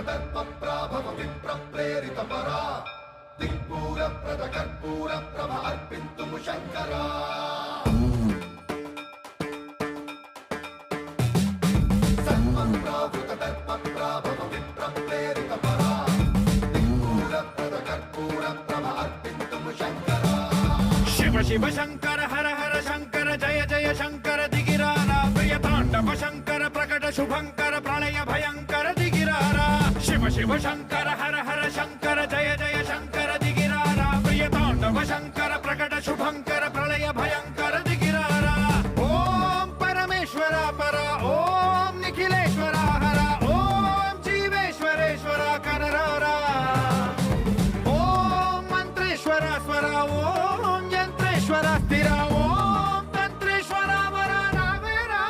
దర్ప ప్రాభవ విప్ర ప్రేరిత పరా దిక్పూర ప్రద కర్పూర ప్రభ అర్పింతుము శంకరా సర్వప్రావృత దర్ప ప్రాభవ విప్ర ప్రేరిత పరా దిక్పూర ప్రద కర్పూర ప్రభ అర్పింతుము శంకరా శివ శివ శంకర హర హర శంకర జయ జయ శంకర దిగిరారా ప్రియ తాండవ శంకర ప్రకట శుభంకర ప్రళయ భయంకర దిగిరారా శివ శివ శంకర హర హర శంకర జయ జయ శంకర దిగిరారా ప్రియ తాండవ శంకర ప్రకట శుభంకర ప్రళయ భయంకర దిగిరారా ఓం పరమేశ్వర పర ఓం నిఖిలేశ్వర హర ఓం జీవేశ్వరేశ్వర కరరారా ఓం మంత్రేశ్వర స్వర ఓం యంత్రేశ్వర స్థిర ఓం తంత్రేశ్వర వర రావేరా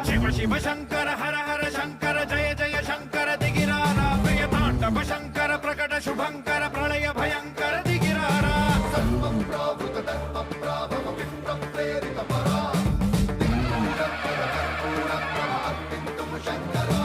శివ శివ శంకర హర హర శంకర జయ జయ శంకర దిగిరారా ప్రియ తాండవ శంకర ప్రకట శుభంకర ప్రళయ భయంకర దిగిరారా సర్వప్రావృత దర్ప ప్రాభవ విప్ర ప్రేరిత పరా దిక్పూర ప్రద కర్పూర ప్రభ అర్పింతుము శంకరా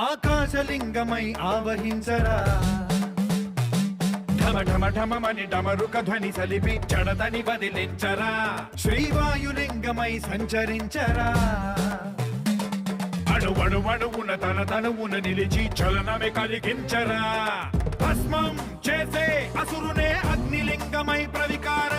ఆకాశలింగమై ఆవహించరా ఢమ ఢమ ఢమమని డమరుక ధ్వని సలిపి జడదని వదిలించరా శ్రీవాయులింగమై సంచరించరా అణువణువున తన తనువున నిలిచి చలనమే కలిగించరా భస్మం చేసే అసురునే అగ్నిలింగమై ప్రవికార